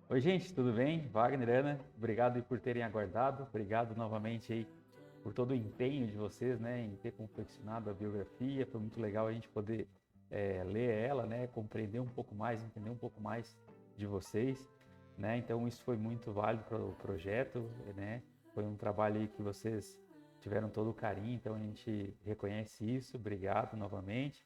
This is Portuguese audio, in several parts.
Oi, gente, tudo bem? Wagner, Ana, obrigado aí por terem aguardado, obrigado novamente aí por todo o empenho de vocês, né, em ter confeccionado a biografia. Foi muito legal a gente poder ler ela, né, compreender um pouco mais, entender um pouco mais de vocês, né. Então isso foi muito válido para o projeto, né. Foi um trabalho aí que vocês tiveram todo o carinho, então a gente reconhece isso. Obrigado novamente.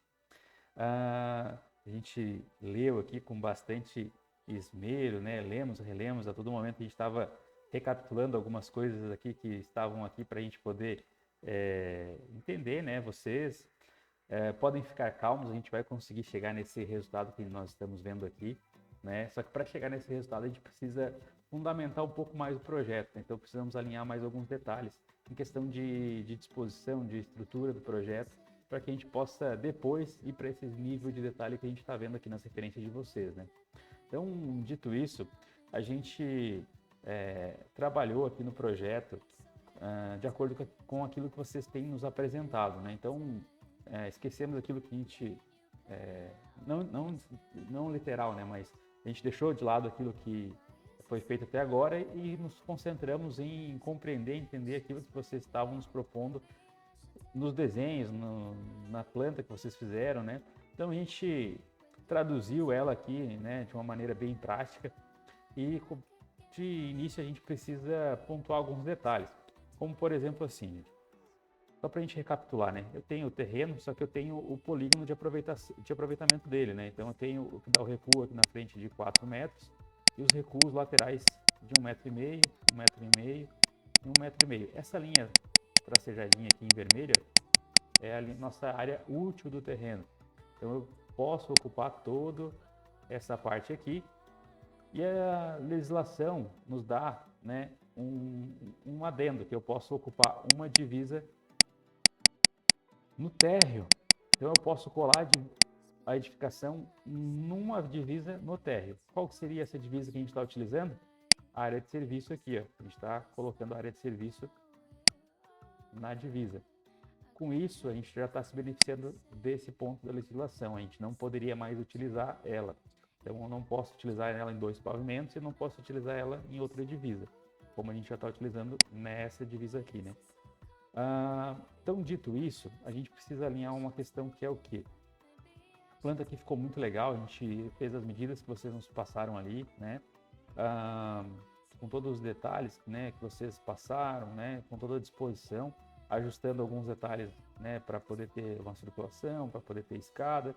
A gente leu aqui com bastante esmero, né? Lemos, relemos, a todo momento a gente estava recapitulando algumas coisas aqui que estavam aqui para a gente poder entender, né? Vocês podem ficar calmos, a gente vai conseguir chegar nesse resultado que nós estamos vendo aqui, né? Só que para chegar nesse resultado a gente precisa fundamentar um pouco mais o projeto, né? Então precisamos alinhar mais alguns detalhes em questão de disposição, de estrutura do projeto, para que a gente possa depois ir para esse nível de detalhe que a gente está vendo aqui nas referências de vocês, né? Então, dito isso, a gente trabalhou aqui no projeto de acordo com aquilo que vocês têm nos apresentado, né? Então, esquecemos aquilo que a gente, é, não, não, não literal, né? Mas a gente deixou de lado aquilo que foi feito até agora e nos concentramos em compreender, entender aquilo que vocês estavam nos propondo nos desenhos, na planta que vocês fizeram, né? Então a gente traduziu ela aqui, né, de uma maneira bem prática e de início a gente precisa pontuar alguns detalhes, como por exemplo assim, só para a gente recapitular, né? Eu tenho o terreno, só que eu tenho o polígono de aproveitamento dele, né? Então eu tenho o que dá o recuo aqui na frente de 4 metros e os recuos laterais de 1,5 m, 1,5 m e 1,5 m. Essa linha tracejadinha aqui em vermelho é a nossa área útil do terreno. Então eu posso ocupar toda essa parte aqui e a legislação nos dá, né, um adendo que eu posso ocupar uma divisa no térreo. Então eu posso colar a edificação numa divisa no térreo. Qual que seria essa divisa que a gente está utilizando? A área de serviço aqui, ó. A gente está colocando a área de serviço na divisa. Com isso, a gente já está se beneficiando desse ponto da legislação. A gente não poderia mais utilizar ela. Então, eu não posso utilizar ela em 2 pavimentos e não posso utilizar ela em outra divisa, como a gente já está utilizando nessa divisa aqui, né? Então, dito isso, a gente precisa alinhar uma questão que é o quê? A planta aqui ficou muito legal, a gente fez as medidas que vocês nos passaram ali, né? Com todos os detalhes, né, que vocês passaram, né, com toda a disposição, ajustando alguns detalhes, né, para poder ter uma circulação, para poder ter escada,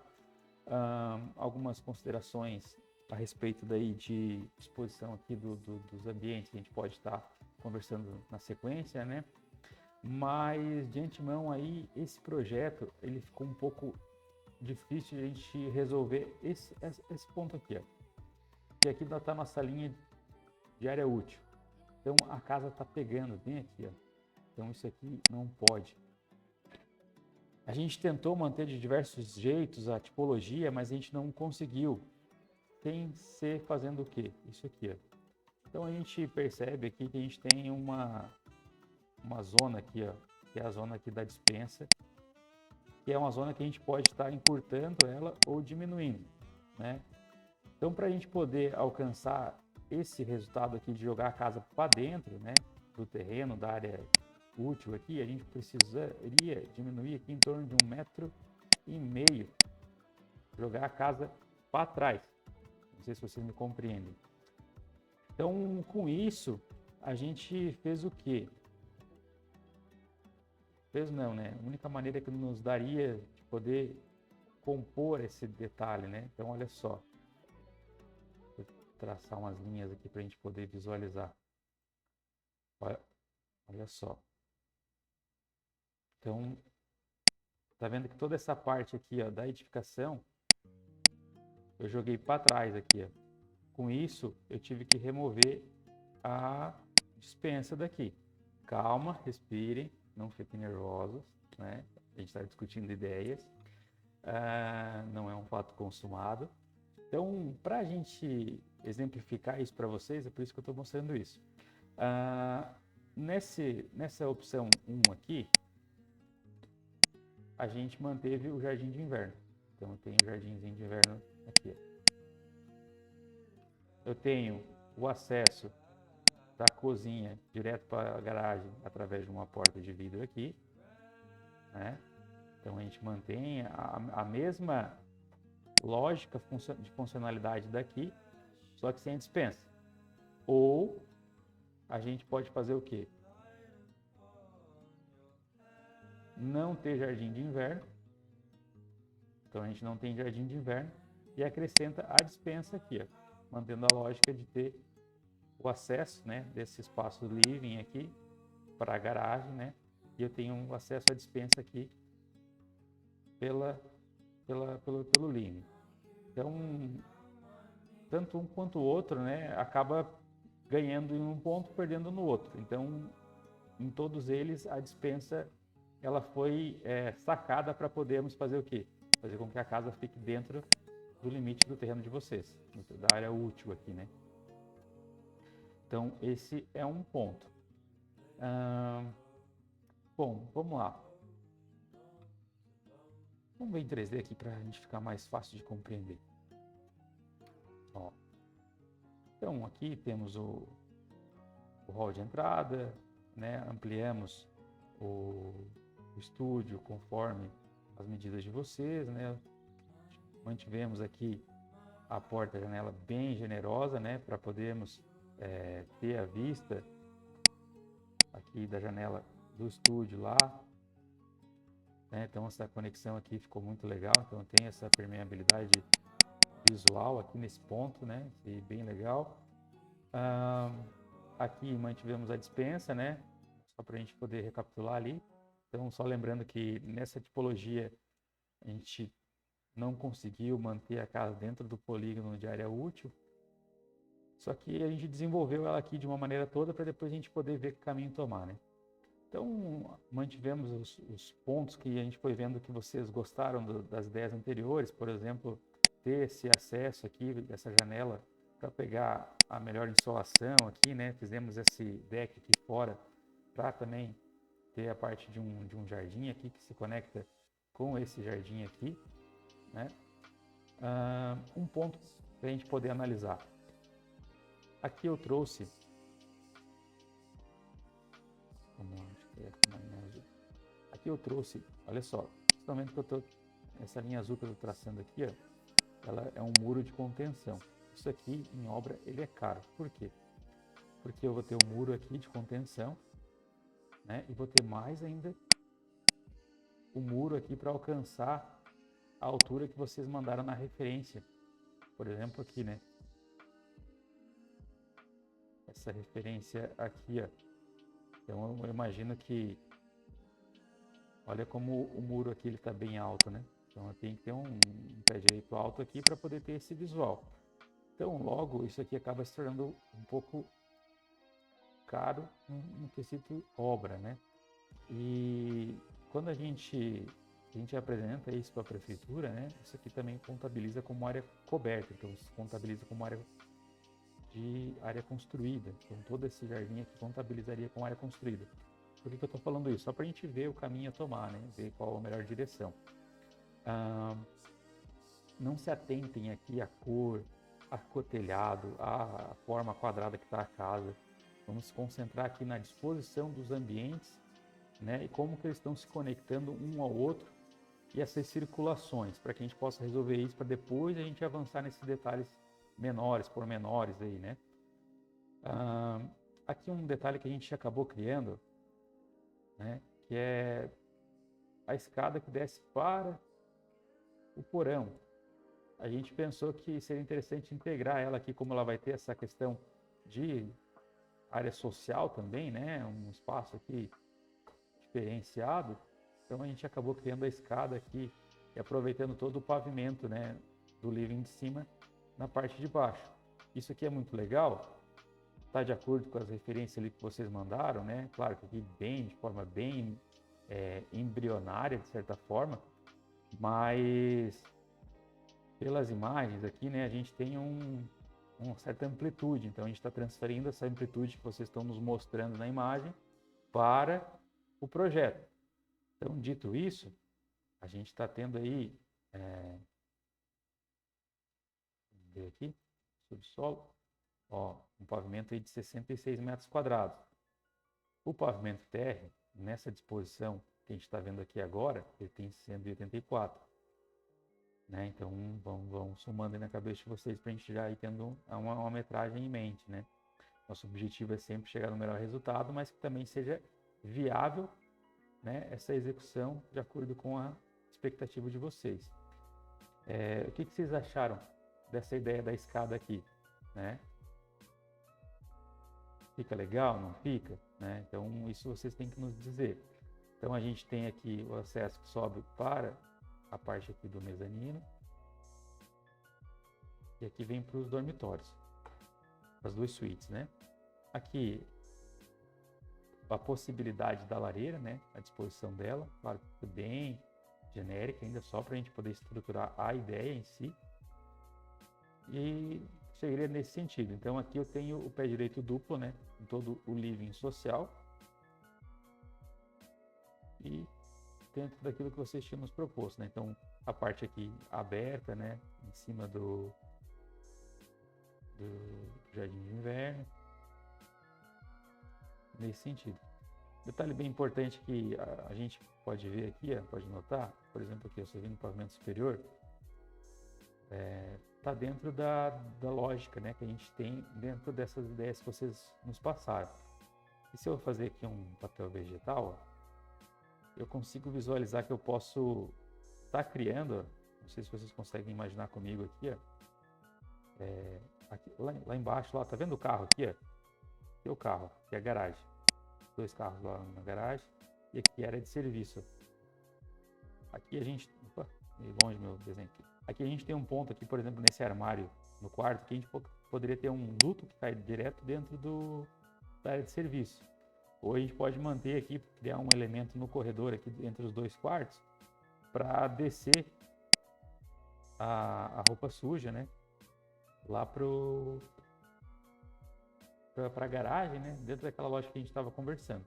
algumas considerações a respeito daí de disposição aqui dos ambientes que a gente pode estar conversando na sequência, né? Mas de antemão aí esse projeto ele ficou um pouco difícil de a gente resolver esse ponto aqui, ó. E aqui está a nossa linha de área útil. Então a casa está pegando bem aqui, ó. Então isso aqui não pode. A gente tentou manter de diversos jeitos a tipologia, mas a gente não conseguiu. Tem que ser fazendo o quê? Isso aqui, ó. Então a gente percebe aqui que a gente tem uma zona aqui, ó, que é a zona aqui da dispensa, que é uma zona que a gente pode estar encurtando ela ou diminuindo, né? Então para a gente poder alcançar esse resultado aqui de jogar a casa para dentro, né, do terreno, da área útil aqui, a gente precisaria diminuir aqui em torno de 1,5 m, jogar a casa para trás. Não sei se vocês me compreendem. Então, com isso, a gente fez o quê? Fez não, né? A única maneira que nos daria de poder compor esse detalhe, né? Então, olha só. Vou traçar umas linhas aqui para a gente poder visualizar. Olha só. Então, tá vendo que toda essa parte aqui, ó, da edificação, eu joguei para trás aqui, ó. Com isso, eu tive que remover a dispensa daqui. Calma, respirem, não fiquem nervosos, né? A gente está discutindo ideias, não é um fato consumado. Então, para a gente exemplificar isso para vocês, é por isso que eu estou mostrando isso. Nessa opção 1 aqui, a gente manteve o jardim de inverno. Então, eu tenho o jardinzinho de inverno aqui. Eu tenho o acesso da cozinha direto para a garagem através de uma porta de vidro aqui, né? Então a gente mantém a mesma lógica de funcionalidade daqui, só que sem a despensa. Ou a gente pode fazer o quê? Não ter jardim de inverno. Então a gente não tem jardim de inverno e acrescenta a despensa aqui, ó, mantendo a lógica de ter o acesso, né, desse espaço living aqui para a garagem, né? E eu tenho um acesso à despensa aqui pelo living. Então, tanto um quanto o outro, né, acaba ganhando em um ponto, perdendo no outro. Então, em todos eles, a despensa ela foi sacada para podermos fazer o quê? Fazer com que a casa fique dentro do limite do terreno de vocês, da área útil aqui, né? Então, esse é um ponto. Bom, vamos lá. Vamos ver em 3D aqui para a gente ficar mais fácil de compreender. Ó. Então, aqui temos o hall de entrada, né? Ampliamos o estúdio conforme as medidas de vocês, né? Mantivemos aqui a porta-janela bem generosa, né? Para podermos ter a vista aqui da janela do estúdio lá, né? Então essa conexão aqui ficou muito legal, então tem essa permeabilidade visual aqui nesse ponto, né? E bem legal. Aqui mantivemos a despensa, né? Só para a gente poder recapitular ali. Então só lembrando que nessa tipologia a gente não conseguiu manter a casa dentro do polígono de área útil, só que a gente desenvolveu ela aqui de uma maneira toda para depois a gente poder ver que caminho tomar, né? Então, mantivemos os pontos que a gente foi vendo que vocês gostaram das ideias anteriores, por exemplo, ter esse acesso aqui, essa janela, para pegar a melhor insolação aqui, né? Fizemos esse deck aqui fora para também ter a parte de um jardim aqui que se conecta com esse jardim aqui, né? Um ponto para a gente poder analisar. Aqui eu trouxe... Aqui eu trouxe, olha só, nesse momento que eu tô, essa linha azul que eu estou traçando aqui, ó, ela é um muro de contenção. Isso aqui em obra ele é caro. Por quê? Porque eu vou ter um muro aqui de contenção, né? E vou ter mais ainda o muro aqui para alcançar a altura que vocês mandaram na referência. Por exemplo, aqui, né? Essa referência aqui, ó. Então eu imagino que, olha como o muro aqui ele está bem alto, né? Então eu tenho que ter um pé direito alto aqui para poder ter esse visual. Então logo isso aqui acaba se tornando um pouco caro no quesito obra, né? E quando a gente apresenta isso para a prefeitura, né? Isso aqui também contabiliza como área coberta, então isso contabiliza como área construída. Então todo esse jardim aqui contabilizaria como área construída. Por que eu estou falando isso? Só para a gente ver o caminho a tomar, né? Ver qual a melhor direção. Não se atentem aqui à cor, ao telhado, à forma quadrada que está a casa. Vamos se concentrar aqui na disposição dos ambientes, né? E como que eles estão se conectando um ao outro e essas circulações, para que a gente possa resolver isso, para depois a gente avançar nesses detalhes menores, pormenores aí, né? Aqui um detalhe que a gente acabou criando, né? Que é a escada que desce para o porão. A gente pensou que seria interessante integrar ela aqui, como ela vai ter essa questão de área social também, né? Um espaço aqui diferenciado. Então a gente acabou criando a escada aqui e aproveitando todo o pavimento, né, do living de cima na parte de baixo. Isso aqui é muito legal, está de acordo com as referências ali que vocês mandaram, né? Claro que aqui de forma bem embrionária de certa forma, mas pelas imagens aqui, né, a gente tem uma certa amplitude, então a gente está transferindo essa amplitude que vocês estão nos mostrando na imagem para o projeto. Então, dito isso, a gente está tendo aí, vamos ver aqui, subsolo, ó, um pavimento aí de 66 metros quadrados. O pavimento térreo, nessa disposição que a gente está vendo aqui agora, ele tem 184. Né? Então, vão somando aí na cabeça de vocês para a gente já ir tendo uma metragem em mente. Né? Nosso objetivo é sempre chegar no melhor resultado, mas que também seja viável, né, essa execução de acordo com a expectativa de vocês. O que vocês acharam dessa ideia da escada aqui? Né? Fica legal? Não fica? Né? Então, isso vocês têm que nos dizer. Então, a gente tem aqui o acesso que sobe para a parte aqui do mezanino. E aqui vem para os dormitórios. As duas suítes, né? Aqui, a possibilidade da lareira, né? A disposição dela. Claro que bem genérica, ainda só para a gente poder estruturar a ideia em si. E chegaria nesse sentido. Então, aqui eu tenho o pé direito duplo, né? Em todo o living social. E dentro daquilo que vocês tinham nos proposto, né? Então, a parte aqui aberta, né? Em cima do jardim de inverno. Nesse sentido. Detalhe bem importante que a gente pode ver aqui, pode notar, por exemplo, aqui, você vê no pavimento superior, está dentro da lógica, né, que a gente tem dentro dessas ideias que vocês nos passaram. E se eu fazer aqui um papel vegetal, eu consigo visualizar que eu posso estar criando, não sei se vocês conseguem imaginar comigo aqui, aqui lá embaixo, lá, tá vendo o carro aqui? Aqui é o carro, aqui é a garagem. 2 carros lá na garagem e aqui área de serviço. Aqui a gente, opa, meio longe meu desenho aqui. Aqui a gente tem um ponto aqui, por exemplo, nesse armário no quarto, que a gente poderia ter um duto que cai direto dentro da área de serviço. Ou a gente pode manter aqui, criar um elemento no corredor aqui entre os 2 quartos para descer a roupa suja, né? Lá para a garagem, né? Dentro daquela loja que a gente estava conversando.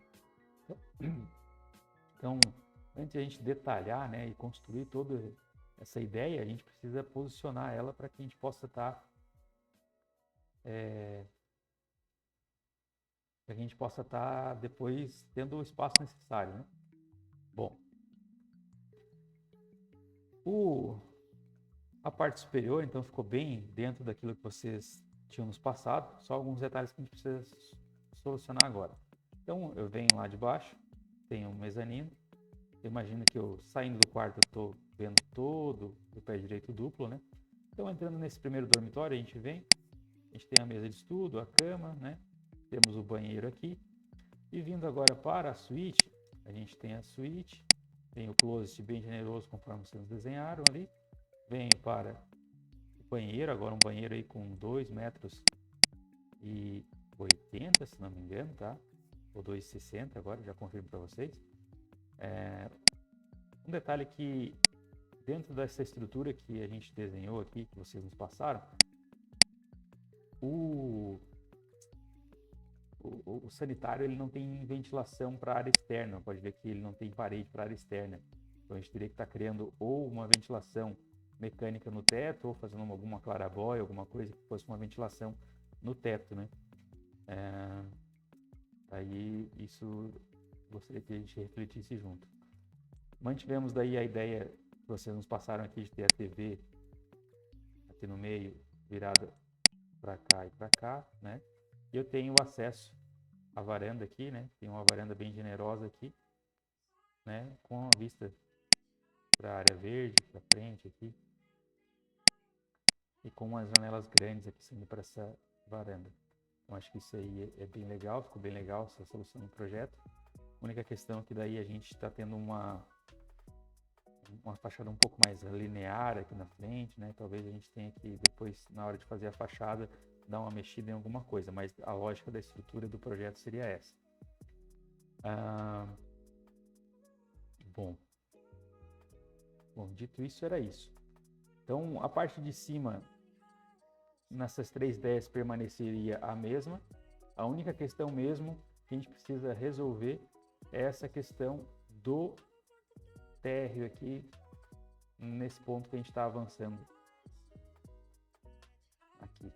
Então, antes de a gente detalhar, né, e construir toda essa ideia, a gente precisa posicionar ela para que a gente possa estar depois tendo o espaço necessário, né? Bom, a parte superior, então, ficou bem dentro daquilo que vocês tinham nos passado, só alguns detalhes que a gente precisa solucionar agora. Então, eu venho lá de baixo, tenho um mezanino, imagina que eu saindo do quarto, eu estou vendo todo o pé direito duplo, né? Então, entrando nesse primeiro dormitório, a gente tem a mesa de estudo, a cama, né? Temos o banheiro aqui, e vindo agora para a suíte, a gente tem a suíte, tem o closet bem generoso, conforme vocês desenharam ali, venho para o banheiro, agora um banheiro aí com 2,80 metros, se não me engano, tá? Ou 2,60 agora, já confirmo para vocês. Um detalhe que dentro dessa estrutura que a gente desenhou aqui, que vocês nos passaram, o sanitário ele não tem ventilação para a área externa, pode ver que ele não tem parede para a área externa. Então a gente teria que estar criando ou uma ventilação mecânica no teto, ou fazendo alguma clarabóia, alguma coisa que fosse uma ventilação no teto, né? Aí isso gostaria que a gente refletisse junto. Mantivemos daí a ideia que vocês nos passaram aqui de ter a TV aqui no meio, virada para cá e para cá, né? E eu tenho acesso à varanda aqui, né? Tem uma varanda bem generosa aqui, né? Com a vista para a área verde, para frente aqui. E com umas janelas grandes aqui saindo para essa varanda. Então acho que isso aí é bem legal, ficou bem legal essa solução do projeto. A única questão é que daí a gente está tendo uma fachada um pouco mais linear aqui na frente, né? Talvez a gente tenha que depois, na hora de fazer a fachada, dar uma mexida em alguma coisa, mas a lógica da estrutura do projeto seria essa. Bom, dito isso, era isso. Então, a parte de cima, nessas 3 ideias, permaneceria a mesma. A única questão mesmo que a gente precisa resolver é essa questão do térreo aqui, nesse ponto que a gente está avançando aqui.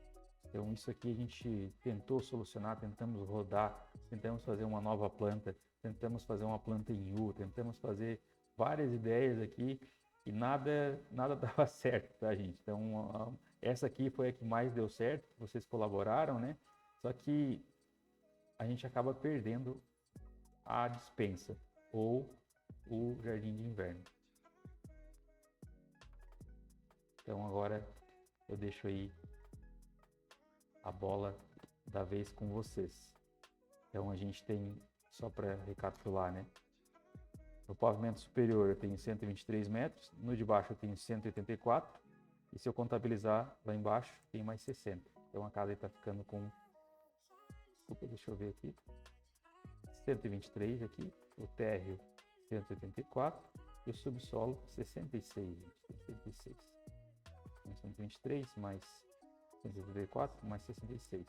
Então isso aqui a gente tentou solucionar, tentamos rodar, tentamos fazer uma nova planta, tentamos fazer uma planta em U, tentamos fazer várias ideias aqui e nada dava certo, tá, gente? Então essa aqui foi a que mais deu certo, vocês colaboraram, né? Só que a gente acaba perdendo a despensa ou o jardim de inverno. Então agora eu deixo aí a bola da vez com vocês. Então a gente tem, só para recapitular, né? No pavimento superior eu tenho 123 metros, no de baixo eu tenho 184 e se eu contabilizar lá embaixo tem mais 60. Então a casa está ficando com, desculpa, deixa eu ver aqui, 123 aqui, o térreo 184 e o subsolo 66, gente, 66. Então, 123 mais 184 mais 66,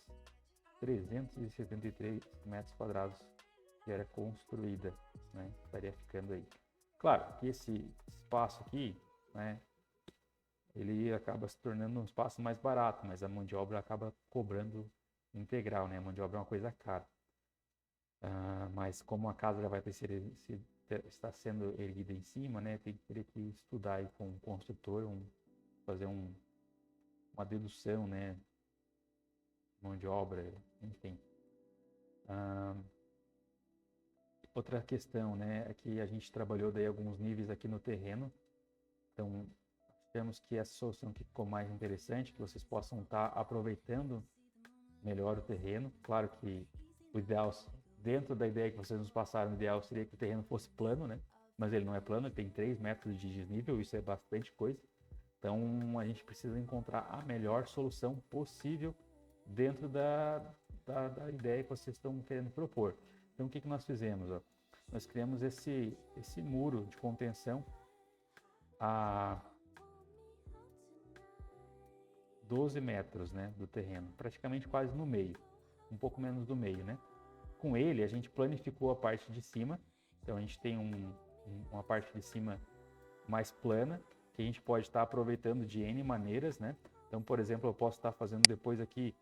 373 metros quadrados que era construída, né? Estaria ficando aí. Claro que esse espaço aqui, né, ele acaba se tornando um espaço mais barato, mas a mão de obra acaba cobrando integral, né? A mão de obra é uma coisa cara. Mas como a casa já vai está sendo erguida em cima, né? Teria que estudar aí com o construtor, fazer uma dedução, né? Mão de obra, enfim. Outra questão, né, é que a gente trabalhou daí alguns níveis aqui no terreno. Então, achamos que essa solução que ficou mais interessante, que vocês possam estar aproveitando melhor o terreno. Claro que o ideal, dentro da ideia que vocês nos passaram, o ideal seria que o terreno fosse plano, né? Mas ele não é plano, ele tem 3 metros de desnível, isso é bastante coisa. Então, a gente precisa encontrar a melhor solução possível dentro da ideia que vocês estão querendo propor. Então, o que nós fizemos? Ó? Nós criamos esse muro de contenção a 12 metros, né, do terreno, praticamente quase no meio, um pouco menos do meio, né? Com ele, a gente planificou a parte de cima, então a gente tem uma parte de cima mais plana, que a gente pode estar aproveitando de N maneiras, né? Então, por exemplo, eu posso estar fazendo depois aqui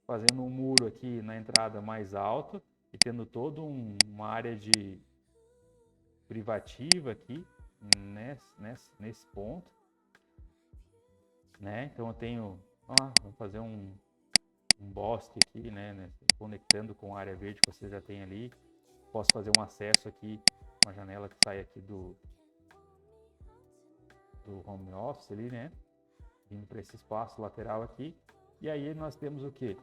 fazendo um muro aqui na entrada mais alto e tendo toda uma área de privativa aqui nesse ponto, né? Então eu tenho, vamos fazer um bosque aqui, né? Conectando com a área verde que você já tem ali. Posso fazer um acesso aqui, uma janela que sai aqui do home office ali, né? Indo para esse espaço lateral aqui. E aí nós temos o quê?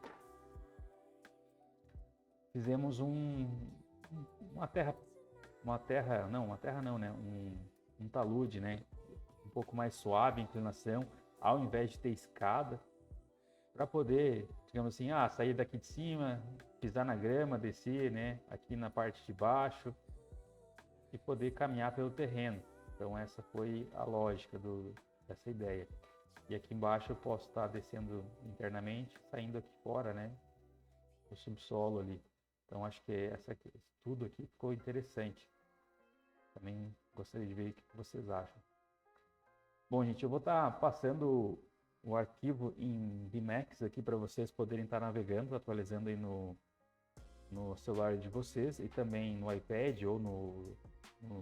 Fizemos uma terra não, né? Um talude, né? Um pouco mais suave a inclinação, ao invés de ter escada, para poder, digamos assim, sair daqui de cima, pisar na grama, descer, né? Aqui na parte de baixo e poder caminhar pelo terreno. Então essa foi a lógica dessa ideia. E aqui embaixo eu posso estar descendo internamente, saindo aqui fora, né? O subsolo ali. Então acho que tudo aqui ficou interessante. Também gostaria de ver o que vocês acham. Bom, gente, eu vou estar passando o arquivo em Emacs aqui para vocês poderem estar navegando, atualizando aí no celular de vocês e também no iPad ou no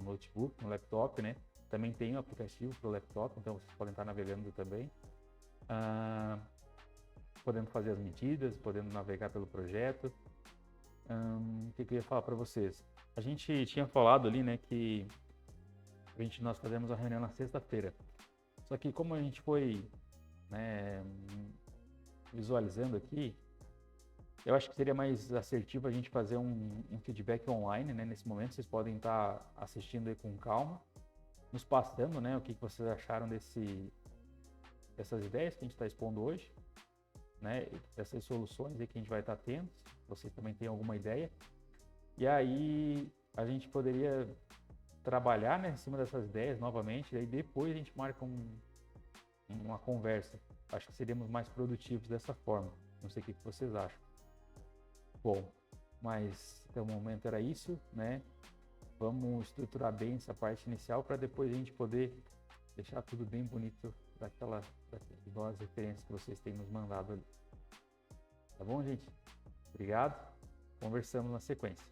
notebook, no laptop, né? Também tem um aplicativo para o laptop, então vocês podem estar navegando também. Podendo fazer as medidas, podendo navegar pelo projeto. O que eu ia falar para vocês? A gente tinha falado ali, né, que nós fazemos a reunião na sexta-feira. Só que como a gente foi, né, visualizando aqui, eu acho que seria mais assertivo a gente fazer um feedback online, né? Nesse momento vocês podem estar assistindo aí com calma, nos passando, né, o que vocês acharam dessas ideias que a gente está expondo hoje, né, dessas soluções aí que a gente vai estar tendo, se vocês também têm alguma ideia. E aí a gente poderia trabalhar, né, em cima dessas ideias novamente, e aí depois a gente marca uma conversa. Acho que seríamos mais produtivos dessa forma. Não sei o que vocês acham. Bom, mas até o momento era isso, né? Vamos estruturar bem essa parte inicial para depois a gente poder deixar tudo bem bonito igual as referências que vocês têm nos mandado ali. Tá bom, gente? Obrigado. Conversamos na sequência.